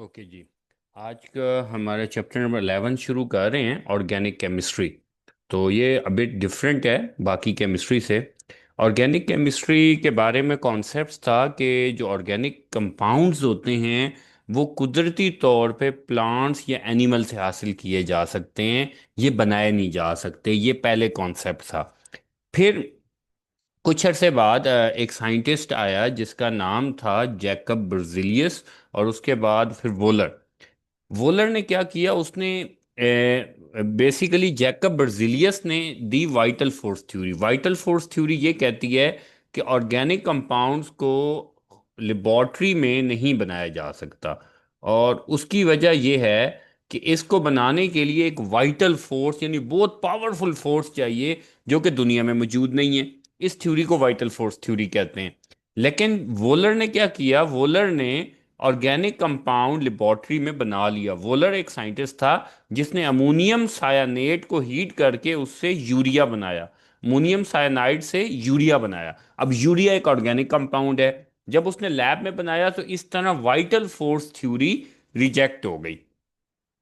Okay जी। आज का हमारा चैप्टर नंबर 11 शुरू कर रहे हैं, ऑर्गेनिक केमिस्ट्री। तो ये अभी डिफरेंट है बाकी केमिस्ट्री से। ऑर्गेनिक केमिस्ट्री के बारे में कॉन्सेप्ट था कि जो ऑर्गेनिक कंपाउंड्स होते हैं वो कुदरती तौर पे प्लांट्स या एनिमल से हासिल किए जा सकते हैं, ये बनाए नहीं जा सकते। ये पहले कॉन्सेप्ट था। फिर कुछ अरसे बाद एक साइंटिस्ट आया जिसका नाम था जैकब ब्रजीलियस, और उसके बाद फिर वोलर। वोलर ने क्या किया, उसने बेसिकली जैकब बर्जिलियस ने the vital force theory. Vital force theory ये कहती है कि ऑर्गेनिक कंपाउंड्स को लेबॉर्ट्री में नहीं बनाया जा सकता, और उसकी वजह यह है कि इसको बनाने के लिए एक वाइटल फोर्स यानी बहुत पावरफुल फोर्स चाहिए, जो कि दुनिया में मौजूद नहीं है। इस थ्योरी को वाइटल फोर्स थ्योरी कहते हैं। लेकिन वोलर ने क्या किया, वोलर ने ऑर्गेनिक कंपाउंड लेबोरेटरी में बना लिया। वोलर एक साइंटिस्ट था जिसने अमोनियम सायानेट को हीट करके उससे यूरिया बनाया। अमोनियम सायानाइड से यूरिया बनाया। अब यूरिया एक ऑर्गेनिक कंपाउंड है। जब उसने लैब में बनाया तो इस तरह वाइटल फोर्स थ्योरी रिजेक्ट हो गई।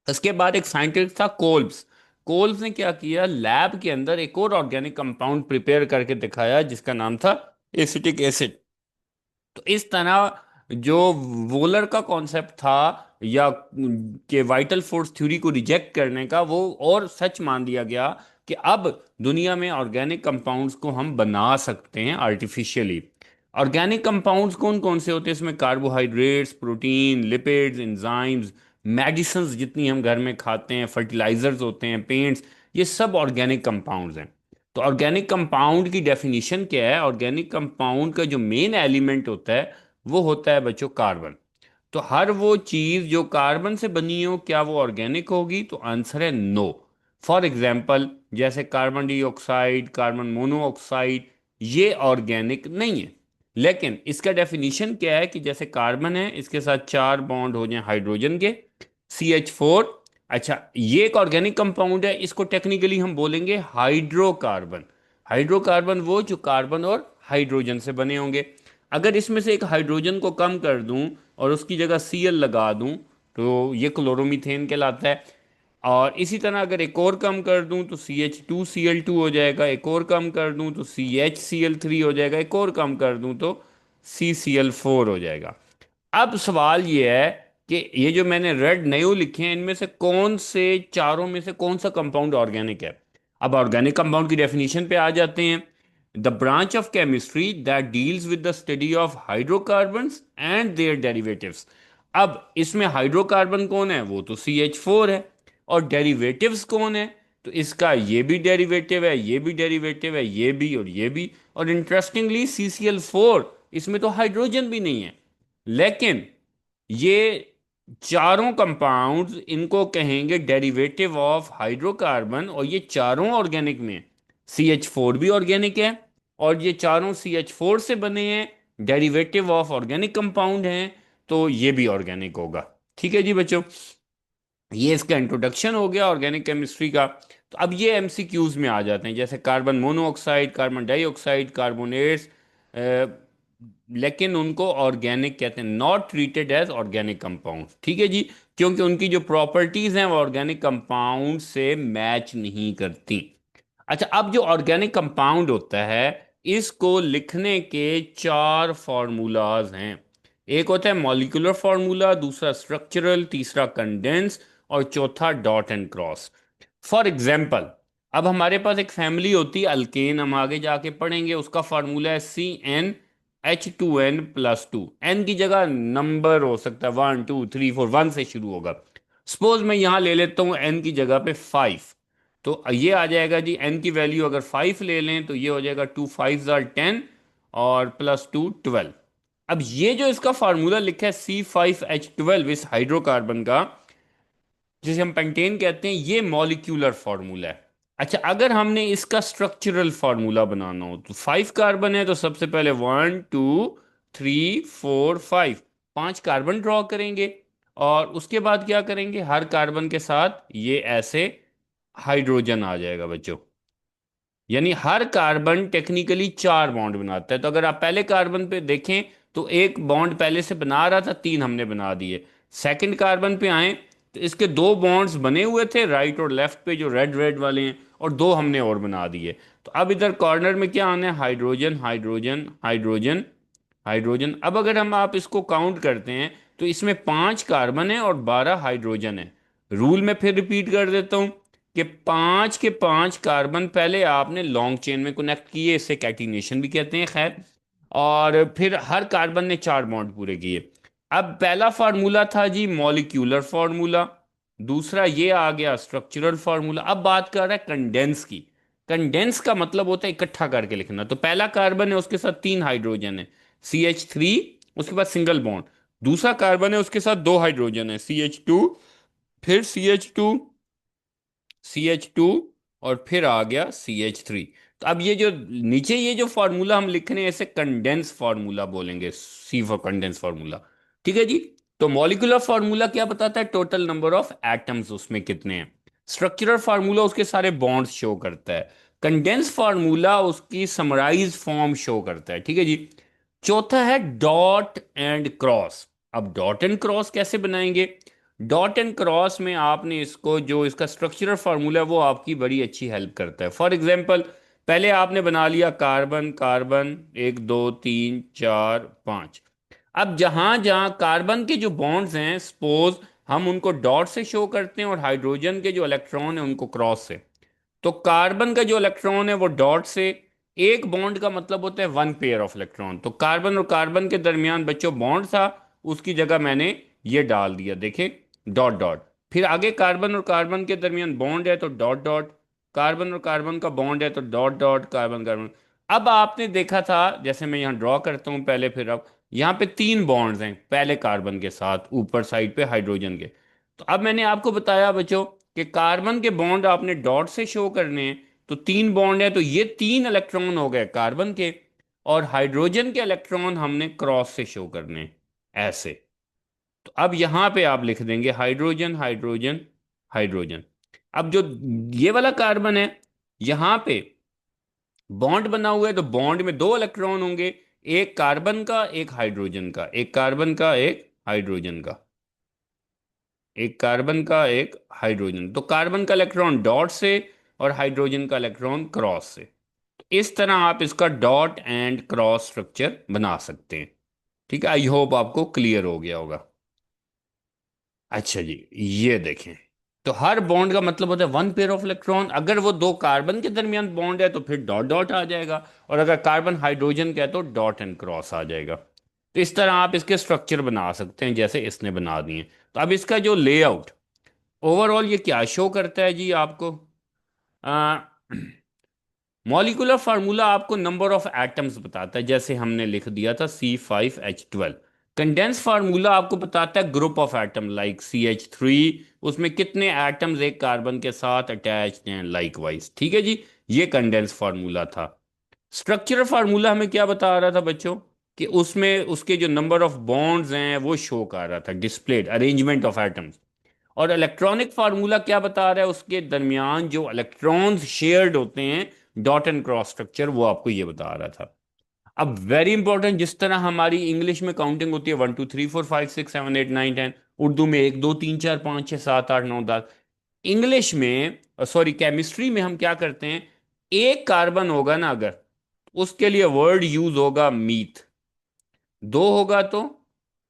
उसके बाद एक साइंटिस्ट था कोल्ब्स। कोल्ब्स ने क्या किया, लैब के अंदर एक और ऑर्गेनिक कंपाउंड प्रिपेयर करके दिखाया जिसका नाम था एसिटिक एसिड। तो इस तरह जो वोलर का कॉन्सेप्ट था, या कि वाइटल फोर्स थ्योरी को रिजेक्ट करने का, वो और सच मान लिया गया कि अब दुनिया में ऑर्गेनिक कंपाउंड्स को हम बना सकते हैं आर्टिफिशियली। ऑर्गेनिक कंपाउंड्स कौन कौन से होते हैं? इसमें carbohydrates, protein, lipids, enzymes, medicines जितनी हम घर में खाते हैं, फर्टिलाइजर्स होते हैं, पेंट्स, ये सब ऑर्गेनिक कंपाउंड्स हैं। तो ऑर्गेनिक कंपाउंड की डेफिनेशन क्या है? ऑर्गेनिक कंपाउंड का जो मेन एलिमेंट होता है वो होता है बच्चों कार्बन। तो हर वो चीज जो कार्बन से बनी हो, क्या वो ऑर्गेनिक होगी? तो आंसर है नो। फॉर एग्जाम्पल, जैसे कार्बन डाइऑक्साइड, कार्बन मोनोऑक्साइड, ये ऑर्गेनिक नहीं है। लेकिन इसका डेफिनेशन क्या है कि जैसे कार्बन है, इसके साथ चार बॉन्ड हो जाए हाइड्रोजन के, CH4। अच्छा, ये एक ऑर्गेनिक कंपाउंड है, इसको टेक्निकली हम बोलेंगे हाइड्रोकार्बन। हाइड्रोकार्बन वो जो कार्बन और हाइड्रोजन से बने होंगे। अगर इसमें से एक हाइड्रोजन को कम कर दूं और उसकी जगह Cl लगा दूं, तो ये क्लोरोमीथेन कहलाता है। और इसी तरह अगर एक और कम कर दूं तो CH2Cl2 हो जाएगा, एक और कम कर दूं तो CHCl3 हो जाएगा, एक और कम कर दूं तो CCl4 हो जाएगा। अब सवाल ये है कि ये जो मैंने रेड नयो लिखे हैं, इनमें से कौन से चारों में से कौन सा कंपाउंड ऑर्गेनिक है? अब ऑर्गेनिक कंपाउंड की डेफिनेशन पे आ जाते हैं। The branch of chemistry that deals with the study of hydrocarbons and their derivatives. अब इसमें हाइड्रोकार्बन कौन है? वो तो CH4 है। और डेरिवेटिव्स कौन है? तो इसका ये भी डेरिवेटिव है, ये भी डेरिवेटिव है, ये भी और ये भी। और इंटरेस्टिंगली CCl4, इसमें तो हाइड्रोजन भी नहीं है। लेकिन ये चारों कंपाउंड्स, इनको कहेंगे डेरिवेटिव ऑफ हाइड्रोकार्बन, और ये चारों ऑर्गेनिक में CH4 भी ऑर्गेनिक है, और ये चारों CH4 से बने हैं, डेरिवेटिव ऑफ ऑर्गेनिक कंपाउंड हैं, तो ये भी ऑर्गेनिक होगा। ठीक है जी बच्चों, ये इसका इंट्रोडक्शन हो गया ऑर्गेनिक केमिस्ट्री का। तो अब ये MCQs में आ जाते हैं, जैसे carbon monoxide, carbon dioxide, carbonates, लेकिन उनको ऑर्गेनिक कहते हैं, not treated as organic compound. ठीक है जी, क्योंकि उनकी जो प्रॉपर्टीज हैं वो ऑर्गेनिक कंपाउंड से मैच नहीं करती। अच्छा, अब जो ऑर्गेनिक कंपाउंड होता है, इसको लिखने के चार फॉर्मूलाज हैं। एक होता है मॉलिक्यूलर फार्मूला, दूसरा स्ट्रक्चरल, तीसरा कंडेंस, और चौथा dot and cross. For example, अब हमारे पास एक फैमिली होती है अल्केन, हम आगे जाके पढ़ेंगे। उसका फार्मूला है CnH2n+2। एन की जगह नंबर हो सकता है 1 2 3 4, 1 से शुरू होगा। सपोज मैं यहां ले लेता हूं एन की जगह पे 5। तो ये आ जाएगा जी, एन की वैल्यू अगर 5 ले लें तो ये हो जाएगा 2 5 10, और +2 12। अब ये जो इसका फार्मूला लिखा है C5H12 इस हाइड्रोकार्बन का, जिसे हम पेंटेन कहते हैं, ये मॉलिक्यूलर फार्मूला है। अच्छा, अगर हमने इसका स्ट्रक्चरल फार्मूला बनाना हो, तो 5 कार्बन है तो सबसे पहले 1 2 3 4 5, 5 कार्बन ड्रॉ करेंगे। और उसके बाद क्या करेंगे, हर कार्बन के साथ ये ऐसे हाइड्रोजन आ जाएगा बच्चों। यानी हर कार्बन टेक्निकली चार बॉन्ड बनाता है। तो अगर आप पहले कार्बन पे देखें तो एक बॉन्ड पहले से बना रहा था, तीन हमने बना दिए। सेकंड कार्बन पे आए तो इसके दो बॉन्ड्स बने हुए थे राइट और लेफ्ट पे, जो रेड रेड वाले हैं, और दो हमने और बना दिए। तो अब इधर कॉर्नर में क्या आना है, हाइड्रोजन हाइड्रोजन हाइड्रोजन हाइड्रोजन। अब अगर हम आप इसको काउंट करते हैं तो इसमें 5 कार्बन है और 12 हाइड्रोजन है। रूल में फिर रिपीट कर देता हूं कि 5 के 5 कार्बन पहले आपने लॉन्ग चेन में कनेक्ट किए, इसे कैटिनेशन भी कहते हैं, खैर। और फिर हर कार्बन ने 4 बॉन्ड पूरे किए। अब पहला फार्मूला था जी मॉलिक्यूलर फार्मूला, दूसरा ये आ गया स्ट्रक्चरल फार्मूला। अब बात कर रहा है कंडेंस की। कंडेंस का मतलब होता है इकट्ठा करके लिखना। तो पहला कार्बन है, उसके साथ 3 हाइड्रोजन है, CH3, उसके बाद सिंगल बॉन्ड। दूसरा कार्बन है, उसके साथ 2 हाइड्रोजन है, CH2, फिर CH2 और फिर आ गया CH3। तो अब ये जो नीचे ये जो फॉर्मूला हम लिख रहे हैं, इसे कंडेंस फार्मूला बोलेंगे, C फॉर कंडेंस फार्मूला। ठीक है जी। तो मॉलिक्यूलर फार्मूला क्या बताता है, टोटल नंबर ऑफ एटम्स उसमें कितने हैं। स्ट्रक्चरल फार्मूला उसके सारे बॉन्ड्स शो करता है। कंडेंस फार्मूला उसकी समराइज फॉर्म शो करता है। ठीक है जी। चौथा है डॉट एंड क्रॉस। अब डॉट एंड क्रॉस कैसे बनाएंगे। डॉट एंड क्रॉस में आपने इसको, जो इसका स्ट्रक्चरल फार्मूला है वो आपकी बड़ी अच्छी हेल्प करता है। फॉर एग्जांपल, पहले आपने बना लिया कार्बन कार्बन, 1 2 3 4 5। अब जहां जहां कार्बन के जो बॉन्ड्स हैं, सपोज हम उनको डॉट से शो करते हैं और हाइड्रोजन के जो इलेक्ट्रॉन है उनको क्रॉस से। तो कार्बन का जो इलेक्ट्रॉन है वो डॉट से, एक बॉन्ड का मतलब होता है 1 पेयर ऑफ इलेक्ट्रॉन। तो कार्बन और कार्बन के दरमियान बच्चों बॉन्ड था, उसकी जगह मैंने ये डाल दिया, देखे, डॉट डॉट। फिर आगे कार्बन और कार्बन के दरमियान बॉन्ड है तो डॉट डॉट, कार्बन और कार्बन का बॉन्ड है तो डॉट डॉट, कार्बन कार्बन। अब आपने देखा था, जैसे मैं यहाँ ड्रॉ करता हूँ पहले, फिर अब यहाँ पे 3 बॉन्ड्स हैं, पहले कार्बन के साथ ऊपर साइड पे हाइड्रोजन के। तो अब मैंने आपको बताया बच्चों कि कार्बन के बॉन्ड आपने डॉट से शो करने हैं। तो 3 बॉन्ड है, तो ये 3 इलेक्ट्रॉन हो गए कार्बन के, और हाइड्रोजन के इलेक्ट्रॉन हमने क्रॉस से शो करने हैं, ऐसे। तो अब यहां पे आप लिख देंगे हाइड्रोजन हाइड्रोजन हाइड्रोजन। अब जो ये वाला कार्बन है, यहां पे बॉन्ड बना हुआ है, तो बॉन्ड में 2 इलेक्ट्रॉन होंगे, एक कार्बन का एक हाइड्रोजन का, एक कार्बन का एक हाइड्रोजन का, एक कार्बन का एक हाइड्रोजन। तो कार्बन का इलेक्ट्रॉन डॉट से और हाइड्रोजन का इलेक्ट्रॉन क्रॉस से। तो इस तरह आप इसका डॉट एंड क्रॉस स्ट्रक्चर बना सकते हैं। ठीक है, आई होप आपको क्लियर हो गया होगा। अच्छा जी, ये देखें, तो हर बॉन्ड का मतलब होता है 1 पेयर ऑफ इलेक्ट्रॉन। अगर वो दो कार्बन के दरमियान बॉन्ड है तो फिर डॉट डॉट आ जाएगा, और अगर कार्बन हाइड्रोजन का है तो डॉट एंड क्रॉस आ जाएगा। तो इस तरह आप इसके स्ट्रक्चर बना सकते हैं जैसे इसने बना दिए। तो अब इसका जो लेआउट, ओवरऑल ये क्या शो करता है जी आपको। मॉलिक्यूलर फार्मूला आपको नंबर ऑफ एटम्स बताता है, जैसे हमने लिख दिया था C5H12। कंडेंस फार्मूला आपको बताता है group of atom, like CH3, उसमें कितने एटम्स एक कार्बन के साथ अटैच्ड हैं, लाइक वाइज। ठीक है जी, ये कंडेंस फार्मूला था। स्ट्रक्चरल फार्मूला हमें क्या बता रहा था बच्चों, कि उसमें उसके जो नंबर ऑफ बॉन्ड्स हैं वो शो कर रहा था, डिस्प्लेड अरेंजमेंट ऑफ एटम्स। और इलेक्ट्रॉनिक फार्मूला क्या बता रहा है, उसके दरमियान जो इलेक्ट्रॉन्स शेयर्ड होते हैं, डॉट एंड क्रॉस स्ट्रक्चर, वो आपको ये बता रहा था। अब वेरी इंपॉर्टेंट, जिस तरह हमारी इंग्लिश में काउंटिंग होती है 1 2 3 4 5 6 7 8 9 10, उर्दू में 1 2 3 4 5 6 7 8 9 10। इंग्लिश में, सॉरी केमिस्ट्री में हम क्या करते हैं, एक कार्बन होगा ना अगर, उसके लिए वर्ड यूज होगा मीथ, दो होगा तो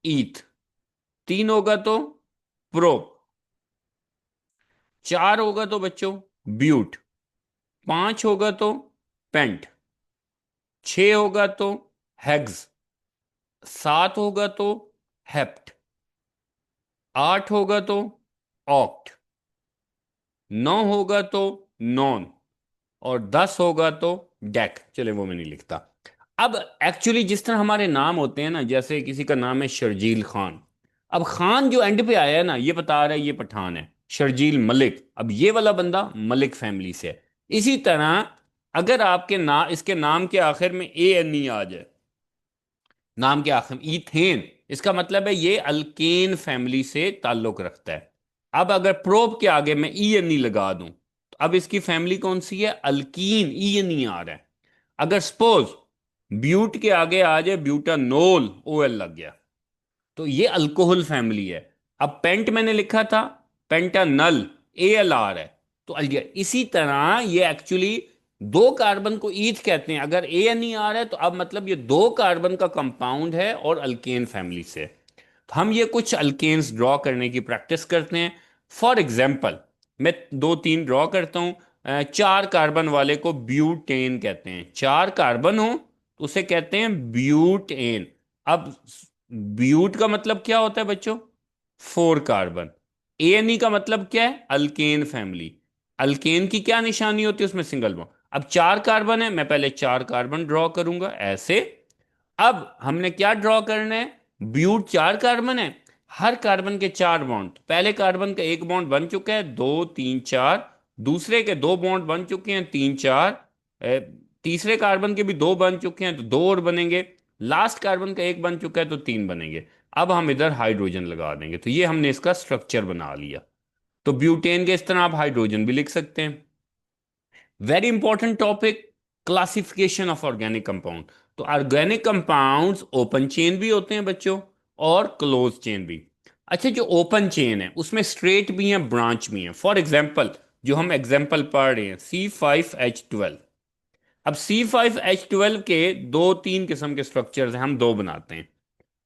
ईथ, तीन होगा तो प्रो, चार होगा तो बच्चों ब्यूट, पांच होगा तो पेंट, छह होगा तो हेक्स, सात होगा तो हेप्ट, आठ होगा तो ऑक्ट, नौ होगा तो नॉन, और 10 होगा तो डेक। चले वो मैं नहीं लिखता। अब एक्चुअली जिस तरह हमारे नाम होते हैं ना, जैसे किसी का नाम है शर्जील खान, अब खान जो एंड पे आया है ना, ये बता रहा है ये पठान है। शर्जील मलिक, अब ये वाला बंदा मलिक फैमिली से है। इसी तरह अगर आपके इसके नाम के आखिर में ANE आ जाए, नाम के आखिर में ईथेन, इसका मतलब है ये अल्केन फैमिली से ताल्लुक रखता है। अब अगर प्रोप के आगे मैं ENE लगा दूं, तो अब इसकी फैमिली कौन सी है, अल्कीन, ENE आ रहा है। अगर सपोज ब्यूट के आगे आ जाए ब्यूटानोल, OL लग गया, तो ये अल्कोहल फैमिली है। अब पेंट मैंने लिखा था, पेंटानल, ALR है, तो अल्डिहाइड। इसी तरह ये एक्चुअली दो कार्बन को ईथ कहते हैं। अगर ANER है तो अब मतलब ये दो कार्बन का कंपाउंड है और अल्केन फैमिली से है। तो हम ये कुछ अल्केन्स ड्रॉ करने की प्रैक्टिस करते हैं। फॉर एग्जाम्पल, मैं दो तीन ड्रॉ करता हूं। चार कार्बन वाले को ब्यूटेन कहते हैं। चार कार्बन हो तो उसे कहते हैं ब्यूटेन। अब ब्यूट का मतलब क्या होता है बच्चों? Four carbon. ANE का मतलब क्या है? Alkane family. अल्केन की क्या निशानी होती है उसमें? Single bond. अब चार कार्बन है, मैं पहले चार कार्बन ड्रॉ करूंगा ऐसे। अब हमने क्या ड्रॉ करना है? ब्यूट चार कार्बन है, हर कार्बन के चार बॉन्ड। पहले कार्बन का एक बॉन्ड बन चुका है, दो तीन चार। दूसरे के दो बॉन्ड बन चुके हैं, तीन चार। ए, तीसरे कार्बन के भी दो बन चुके हैं तो दो और बनेंगे। लास्ट कार्बन का एक बन चुका है तो तीन बनेंगे। अब हम इधर हाइड्रोजन लगा देंगे, तो ये हमने इसका स्ट्रक्चर बना लिया। तो ब्यूटेन के इस तरह आप हाइड्रोजन भी लिख सकते हैं। Very important topic, classification of organic compound. तो ऑर्गेनिक कंपाउंड्स ओपन चेन भी होते हैं बच्चों, और क्लोज चेन भी। अच्छा, जो ओपन चेन है उसमें स्ट्रेट भी हैं, ब्रांच भी हैं। फॉर एग्जांपल, जो हम एग्जांपल पढ़ रहे हैं, C5H12। अब C5H12 के दो तीन किस्म के स्ट्रक्चर्स हैं, हम दो बनाते हैं।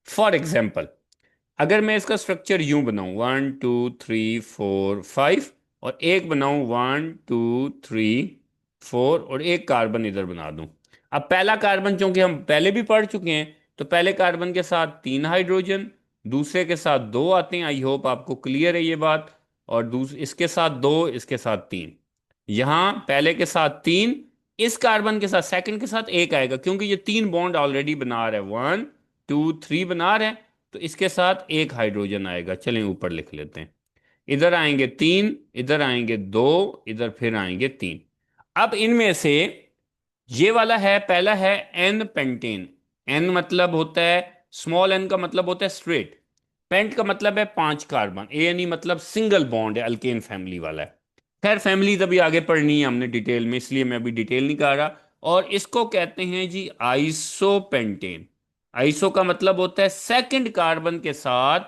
फॉर एग्जाम्पल, अगर मैं इसका स्ट्रक्चर यूं बनाऊं, 1 2 3 4 5, और एक बनाऊं 1 2 3 4, और एक कार्बन इधर बना दूं। अब पहला कार्बन चूंकि हम पहले भी पढ़ चुके हैं, तो पहले कार्बन के साथ तीन हाइड्रोजन, दूसरे के साथ दो आते हैं। आई होप आपको क्लियर है ये बात। और इसके साथ दो, इसके साथ तीन। यहां पहले के साथ तीन, इस कार्बन के साथ सेकंड के साथ एक आएगा, क्योंकि ये तीन बॉन्ड ऑलरेडी बना रहा है, 1 2 3 बना रहे हैं। तो इसके साथ एक हाइड्रोजन आएगा। चलें ऊपर लिख लेते हैं। इधर आएंगे तीन, इधर आएंगे दो, इधर फिर आएंगे तीन। अब इनमें से ये वाला है, पहला है एन पेंटेन। एन मतलब होता है, स्मॉल एन का मतलब होता है स्ट्रेट। पेंट का मतलब है पांच कार्बन। ANE मतलब सिंगल बॉन्ड है, अल्केन फैमिली वाला है। खैर फैमिली अभी आगे पढ़नी है हमने डिटेल में, इसलिए मैं अभी डिटेल नहीं कर रहा। और इसको कहते हैं जी आइसोपेंटेन। आइसो का मतलब होता है सेकंड कार्बन के साथ,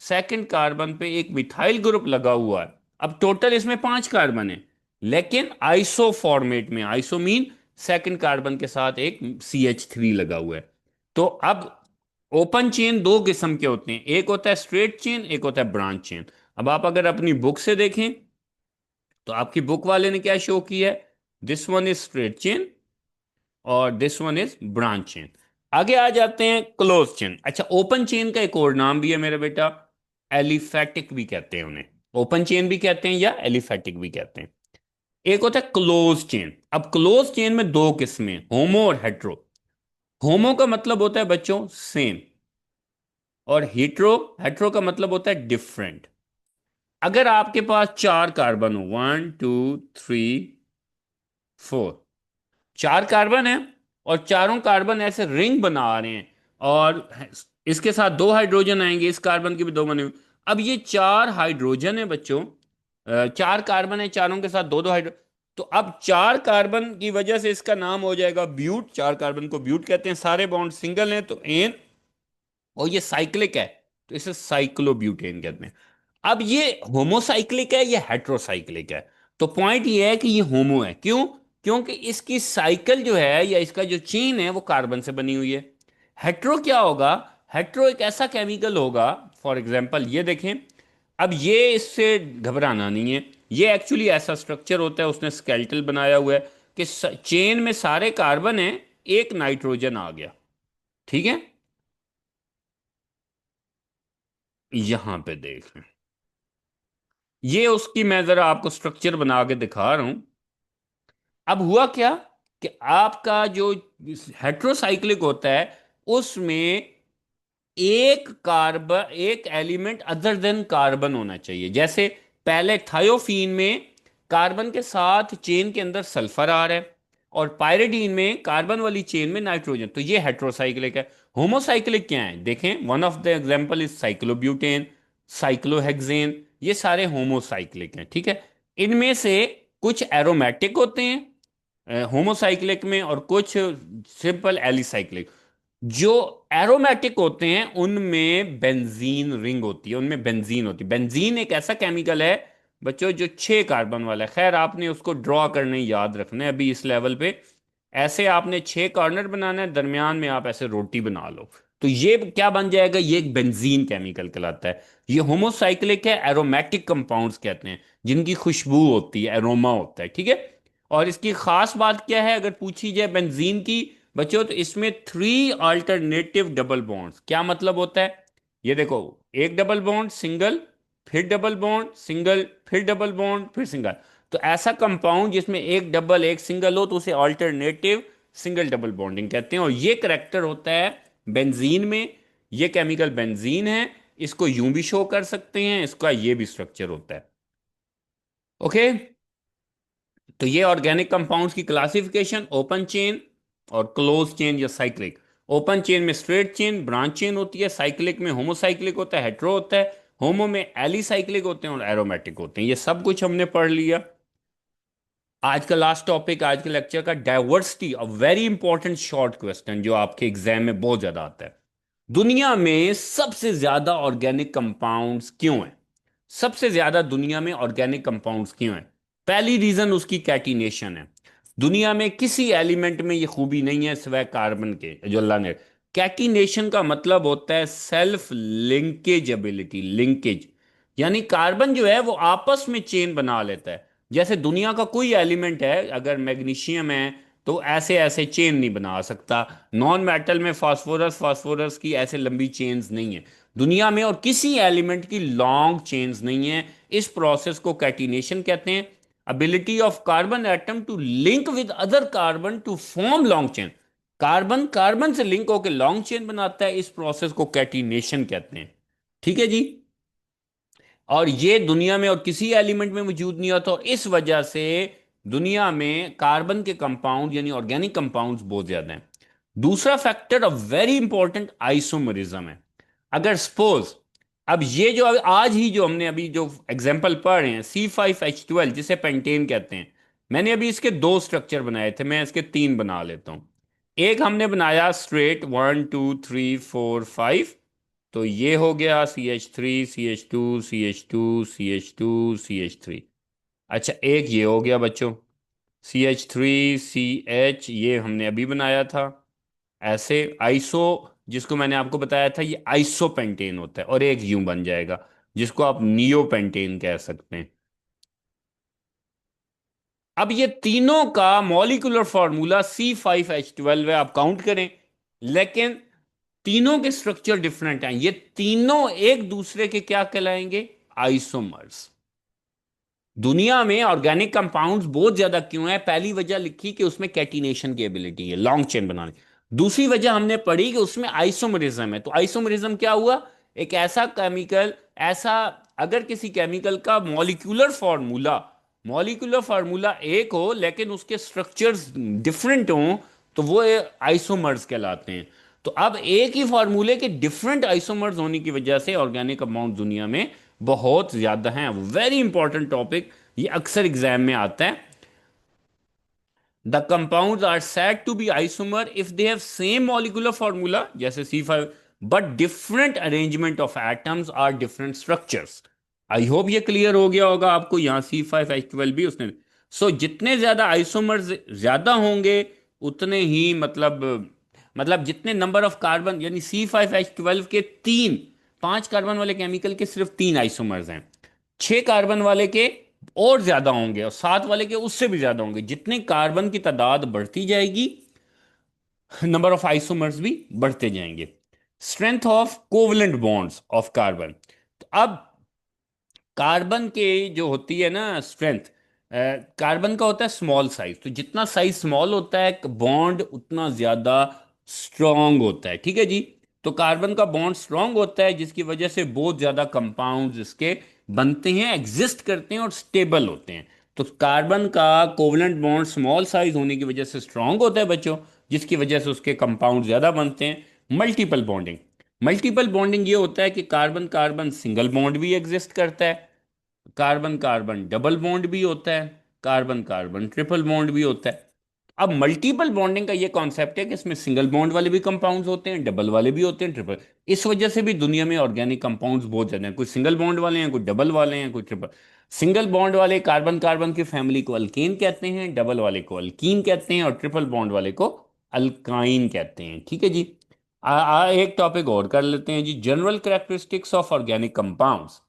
सेकंड कार्बन पे एक मिथाइल ग्रुप लगा हुआ है। अब टोटल इसमें पांच कार्बन है, लेकिन आइसो फॉर्मेट में। आइसो मीन सेकंड कार्बन के साथ एक CH3 लगा हुआ है। तो अब ओपन चेन दो किस्म के होते हैं, एक होता है स्ट्रेट चेन, एक होता है ब्रांच चेन। अब आप अगर अपनी बुक से देखें, तो आपकी बुक वाले ने क्या शो किया है? This one is straight chain और this one is branch chain. आगे आ जाते हैं क्लोज चेन। अच्छा, ओपन चेन का एक और नाम भी है मेरा बेटा, एलिफेटिक भी कहते हैं उन्हें। ओपन चेन भी कहते हैं या एलिफेटिक भी कहते हैं। एक होता है क्लोज चेन। अब क्लोज चेन में दो किस्में, होमो और हेट्रो। होमो का मतलब होता है बच्चों सेम, और हेट्रो, हेट्रो का मतलब होता है डिफरेंट। अगर आपके पास चार कार्बन हो, 1 2 3 4, चार कार्बन है, और चारों कार्बन ऐसे रिंग बना रहे हैं, और इसके साथ दो हाइड्रोजन आएंगे, इस कार्बन के भी दो बने हुए। अब ये चार हाइड्रोजन है बच्चों, चार कार्बन है, चारों के साथ दो दो हाइड्रो। तो अब चार कार्बन की वजह से इसका नाम हो जाएगा ब्यूट। चार कार्बन को ब्यूट कहते हैं। सारे बॉन्ड सिंगल हैं तो एन, और ये साइक्लिक है तो इसे साइक्लोब्यूटेन कहते हैं। अब ये होमोसाइक्लिक है, ये हेट्रोसाइक्लिक है। तो पॉइंट ये है कि ये होमो है, क्यों? क्योंकि इसकी साइकिल जो है, या इसका जो चेन है, वो कार्बन से बनी हुई है। हेट्रो क्या होगा? हेट्रो एक ऐसा केमिकल होगा, फॉर एग्जाम्पल ये देखें। अब ये, इससे घबराना नहीं है, ये एक्चुअली ऐसा स्ट्रक्चर होता है, उसने स्केलेटल बनाया हुआ है कि चेन में सारे कार्बन है, एक नाइट्रोजन आ गया। ठीक है, यहां पे देख, ये उसकी मैं जरा आपको स्ट्रक्चर बना के दिखा रहा हूं। अब हुआ क्या कि आपका जो हेट्रोसाइक्लिक होता है, उसमें एक कार्बन, एक एलिमेंट अदर देन कार्बन होना चाहिए। जैसे पहले थायोफीन में कार्बन के साथ चेन के अंदर सल्फर आ रहा है, और पायरिडीन में कार्बन वाली चेन में नाइट्रोजन। तो ये हेट्रोसाइक्लिक है। होमोसाइक्लिक क्या है देखें, one of the example is cyclobutane, cyclohexane. ये सारे होमोसाइक्लिक हैं, ठीक है। इनमें से कुछ एरोमेटिक होते हैं होमोसाइक्लिक में, और कुछ सिंपल एलिसाइक्लिक। जो एरोमेटिक होते हैं उनमें बेंजीन रिंग होती है, उनमें बेंजीन होती है। बेंजीन एक ऐसा केमिकल है बच्चों जो 6 कार्बन वाला है। खैर आपने उसको ड्रॉ करने याद रखना है अभी इस लेवल पे। ऐसे आपने 6 कॉर्नर बनाना है, दरमियान में आप ऐसे रोटी बना लो। तो ये क्या बन जाएगा, ये एक बेंजीन केमिकल कहलाता है। ये होमोसाइक्लिक है, एरोमेटिक कंपाउंड्स कहते हैं, जिनकी खुशबू होती है, एरोमा होता है, ठीक है। और इसकी खास बात क्या है अगर पूछी जाए बेंजीन की बच्चों, तो इसमें 3 अल्टरनेटिव डबल बॉन्ड्स। क्या मतलब होता है, ये देखो, एक डबल बॉन्ड सिंगल, फिर डबल बॉन्ड सिंगल, फिर डबल बॉन्ड, फिर सिंगल। तो ऐसा कंपाउंड जिसमें एक डबल एक सिंगल हो तो उसे अल्टरनेटिव सिंगल डबल बॉन्डिंग कहते हैं। और ये करेक्टर होता है बेंजीन में। ये केमिकल बेंजीन है, इसको यूं भी शो कर सकते हैं, इसका ये भी स्ट्रक्चर होता है। ओके। तो ये ऑर्गेनिक कंपाउंड्स की क्लासिफिकेशन, ओपन चेन और क्लोज चेन या साइक्लिक। ओपन चेन में स्ट्रेट चेन ब्रांच चेन होती है, साइक्लिक में होमोसाइक्लिक होता है, हेट्रो होता है, होमो में एलिसाइक्लिक होते हैं और एरोमेटिक होते हैं। ये सब कुछ हमने पढ़ लिया। आज का लास्ट टॉपिक आज के लेक्चर का, diversity, a very important short question जो आपके एग्जाम में बहुत ज्यादा आता है। दुनिया में सबसे ज्यादा ऑर्गेनिक कंपाउंड्स क्यों हैं? सबसे ज्यादा दुनिया में ऑर्गेनिक कंपाउंड्स क्यों हैं? पहली रीजन उसकी कैटिनेशन है। दुनिया में किसी एलिमेंट में ये खूबी नहीं है सिवाय कार्बन के, जो अल्लाह ने। कैटिनेशन का मतलब होता है सेल्फ लिंकेज एबिलिटी, लिंकेज। यानी कार्बन जो है वो आपस में चेन बना लेता है। जैसे दुनिया का कोई एलिमेंट है, अगर मैग्नीशियम है तो ऐसे ऐसे चेन नहीं बना सकता। नॉन मेटल में फास्फोरस, फास्फोरस की ऐसे लंबी चेन्स नहीं है दुनिया में, और किसी एलिमेंट की लॉन्ग चेन्स नहीं है। इस प्रोसेस को कैटिनेशन कहते हैं। Ability of carbon atom to link with other carbon to form long chain. Carbon carbon से लिंक होकर लॉन्ग चेन बनाता है, इस प्रोसेस को कैटिनेशन कहते हैं। ठीक है जी। और ये दुनिया में और किसी एलिमेंट में मौजूद नहीं होता, और इस वजह से दुनिया में कार्बन के कंपाउंड यानी ऑर्गेनिक कंपाउंड्स बहुत ज्यादा हैं। दूसरा factor of very important isomerism है। अगर सपोज, अब ये जो आज ही जो हमने अभी जो एग्जांपल पढ़ रहे हैं C5H12 जिसे पेंटेन कहते हैं, मैंने अभी इसके 2 स्ट्रक्चर बनाए थे, मैं इसके 3 बना लेता हूं। एक हमने बनाया स्ट्रेट 1 2 3 4 5। तो ये हो गया CH3 CH2 CH2 CH2 CH3। अच्छा एक ये हो गया बच्चों, CH3CH, ये हमने अभी बनाया था। ऐसे आइसो, जिसको मैंने आपको बताया था ये आइसो पेंटेन होता है। और एक यूं बन जाएगा जिसको आप नियो पेंटेन कह सकते हैं। अब ये तीनों का मॉलिक्यूलर फॉर्मूला C5H12 है, आप काउंट करें। लेकिन तीनों के स्ट्रक्चर डिफरेंट हैं। ये तीनों एक दूसरे के क्या कहलाएंगे, आइसोमर्स। दुनिया में ऑर्गेनिक कंपाउंड्स बहुत ज्यादा क्यों है, पहली वजह लिखी कि उसमें कैटिनेशन की एबिलिटी है, लॉन्ग चेन बनाने। दूसरी वजह हमने पढ़ी कि उसमें आइसोमरिज्म है। तो आइसोमरिज्म क्या हुआ, एक ऐसा केमिकल, ऐसा, अगर किसी केमिकल का मॉलिक्यूलर फार्मूला एक हो लेकिन उसके स्ट्रक्चर्स डिफरेंट हों, तो वो आइसोमर्स कहलाते हैं। तो अब एक ही फार्मूले के डिफरेंट आइसोमर्स होने की वजह से ऑर्गेनिक कंपाउंड दुनिया में बहुत ज्यादा हैं। वेरी इंपॉर्टेंट टॉपिक, ये अक्सर एग्जाम में आता है। The compounds are said to be isomer if they have same molecular formula जैसे C5, but different arrangement of atoms are different structures. I hope ये क्लियर हो गया होगा आपको, यहाँ C5H12 भी उसने। जितने ज्यादा आइसोमर्स ज्यादा होंगे उतने ही मतलब जितने नंबर ऑफ कार्बन, यानी C5H12 के 5 कार्बन वाले केमिकल के सिर्फ 3 आइसोमर्स हैं। 6 कार्बन वाले के और ज्यादा होंगे, और 7 वाले के उससे भी ज्यादा होंगे। जितने कार्बन की तादाद बढ़ती जाएगी, नंबर ऑफ आइसोमर्स भी बढ़ते जाएंगे। Strength of covalent bonds of carbon. तो अब कार्बन के जो होती है ना स्ट्रेंथ, कार्बन का होता है स्मॉल साइज। तो जितना साइज स्मॉल होता है बॉन्ड उतना ज्यादा स्ट्रांग होता है, ठीक है जी। तो कार्बन का बॉन्ड स्ट्रांग होता है जिसकी वजह से बहुत ज्यादा कंपाउंड्स इसके बनते हैं, एग्जिस्ट करते हैं और स्टेबल होते हैं। तो कार्बन का कोवलेंट बॉन्ड स्मॉल साइज होने की वजह से स्ट्रांग होता है बच्चों, जिसकी वजह से उसके कंपाउंड ज्यादा बनते हैं। मल्टीपल बॉन्डिंग, मल्टीपल बॉन्डिंग ये होता है कि कार्बन कार्बन सिंगल बॉन्ड भी एग्जिस्ट करता है, कार्बन कार्बन डबल बॉन्ड भी होता है, कार्बन कार्बन ट्रिपल बॉन्ड भी होता है। अब मल्टीपल बॉन्डिंग का ये कॉन्सेप्ट है कि इसमें सिंगल बॉन्ड वाले भी कंपाउंड्स होते हैं, डबल वाले भी होते हैं, ट्रिपल। इस वजह से भी दुनिया में ऑर्गेनिक कंपाउंड्स बहुत ज्यादा हैं, कुछ सिंगल बॉन्ड वाले हैं, कुछ डबल वाले हैं, कुछ ट्रिपल। सिंगल बॉन्ड वाले कार्बन कार्बन की फैमिली को अल्केन कहते हैं, डबल वाले को अल्कीन कहते हैं, और ट्रिपल बॉन्ड वाले को अल्काइन कहते हैं। ठीक है जी। एक टॉपिक और कर लेते हैं जी, general characteristics of organic compounds.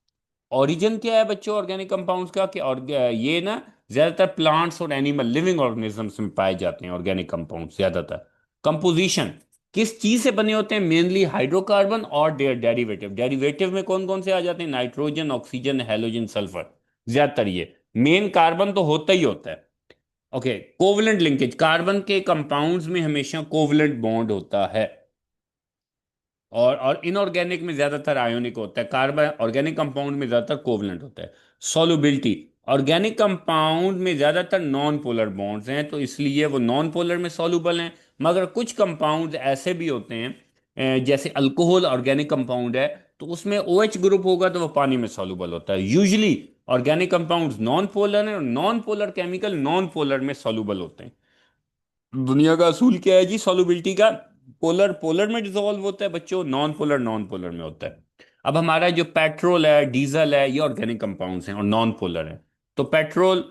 Origin क्या है बच्चों ऑर्गेनिक कंपाउंड्स का, कि ये ना ज्यादातर प्लांट्स और एनिमल लिविंग ऑर्गेनिजम्स में पाए जाते हैं ऑर्गेनिक कंपाउंड्स ज्यादातर। कंपोजिशन, किस चीज से बने होते हैं, मेनली हाइड्रोकार्बन और देयर डेरिवेटिव। डेरिवेटिव में कौन कौन से आ जाते हैं, नाइट्रोजन, ऑक्सीजन, हेलोजन, सल्फर। ज्यादातर ये मेन कार्बन तो होता ही होता है। ओके, कोवलेंट लिंकेज, कार्बन के कंपाउंड्स में हमेशा कोवलेंट बॉन्ड होता है। और इनऑर्गेनिक में ज्यादातर आयोनिक होता है, कार्बन ऑर्गेनिक कंपाउंड में ज्यादातर कोवलेंट होता है। सॉल्युबिलिटी, ऑर्गेनिक कंपाउंड में ज्यादातर नॉन पोलर बॉन्ड्स हैं, तो इसलिए वो नॉन पोलर में सॉल्युबल हैं। मगर कुछ कंपाउंड ऐसे भी होते हैं, जैसे अल्कोहल ऑर्गेनिक कंपाउंड है, तो उसमें OH ग्रुप होगा तो वो पानी में सॉल्युबल होता है। Usually organic compounds non polar हैं, और non polar chemical non polar में सॉल्युबल होते हैं। दुनिया का असूल क्या है जी सॉल्युबिलिटी का, पोलर पोलर में डिसॉल्व होता है बच्चों, नॉन पोलर में होता है। अब हमारा जो पेट्रोल है, डीजल है, ये ऑर्गेनिक कंपाउंड्स हैं और नॉन पोलर है। तो पेट्रोल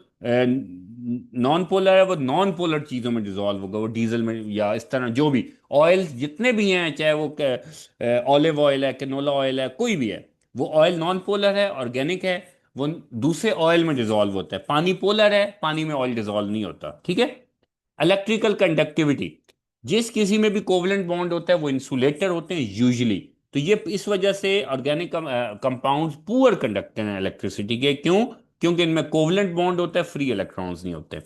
नॉन पोलर है, वो नॉन पोलर चीजों में डिसॉल्व होगा, वो डीजल में या इस तरह जो भी ऑयल जितने भी हैं, चाहे वो ऑलिव ऑयल है, कैनोला ऑयल है, कोई भी है, वो ऑयल नॉन पोलर है, ऑर्गेनिक है। वो दूसरे ऑयल में डिसॉल्व होता है। पानी पोलर है, पानी में ऑयल डिसॉल्व नहीं होता। ठीक है। इलेक्ट्रिकल कंडक्टिविटी, जिस किसी में भी कोवलेंट बॉन्ड होता है वो इंसुलेटर होते हैं यूजुअली। तो ये इस वजह से ऑर्गेनिक कंपाउंड्स पुअर कंडक्टर हैं इलेक्ट्रिसिटी के। क्यों? क्योंकि इनमें कोवलेंट बॉन्ड होता है, फ्री इलेक्ट्रॉन्स नहीं होते।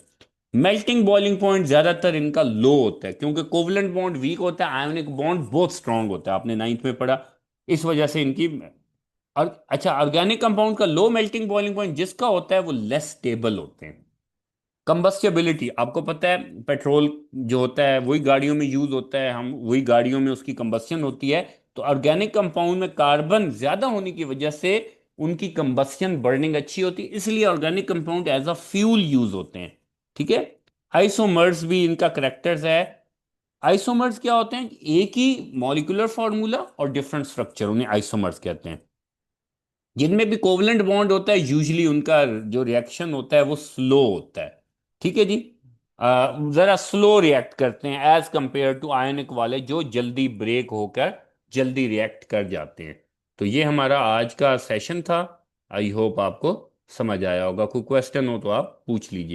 मेल्टिंग बॉइलिंग पॉइंट ज्यादातर इनका लो होता है, क्योंकि कोवलेंट बॉन्ड वीक होता है, आयोनिक बॉन्ड बहुत स्ट्रांग होता है, आपने नाइन्थ में पढ़ा। इस वजह से इनकी। और अच्छा, ऑर्गेनिक कंपाउंड का लो मेल्टिंग बॉइलिंग पॉइंट जिसका होता है वो लेस स्टेबल होते हैं। कंबस्टेबिलिटी, आपको पता है पेट्रोल जो होता है वही गाड़ियों में यूज होता है, हम वही गाड़ियों में उसकी कंबस्शन होती है। तो ऑर्गेनिक कंपाउंड में कार्बन ज्यादा होने की वजह से उनकी कंबस्शन बर्निंग अच्छी होती है, इसलिए organic compound as a fuel use होते हैं। ठीक है। आइसोमर्स भी इनका करेक्टर्स है। आइसोमर्स क्या होते हैं, एक ही मॉलिक्यूलर फॉर्मूला और डिफरेंट स्ट्रक्चर, उन्हें आइसोमर्स कहते हैं। जिनमें भी कोवलेंट बॉन्ड होता है यूजली उनका जो रिएक्शन होता है वो स्लो होता है। ठीक है जी। जरा स्लो रिएक्ट करते हैं एज कंपेयर टू आयनिक वाले, जो जल्दी ब्रेक होकर जल्दी रिएक्ट कर जाते हैं। तो ये हमारा आज का सेशन था। आई होप आपको समझ आया होगा। कोई क्वेश्चन हो तो आप पूछ लीजिए।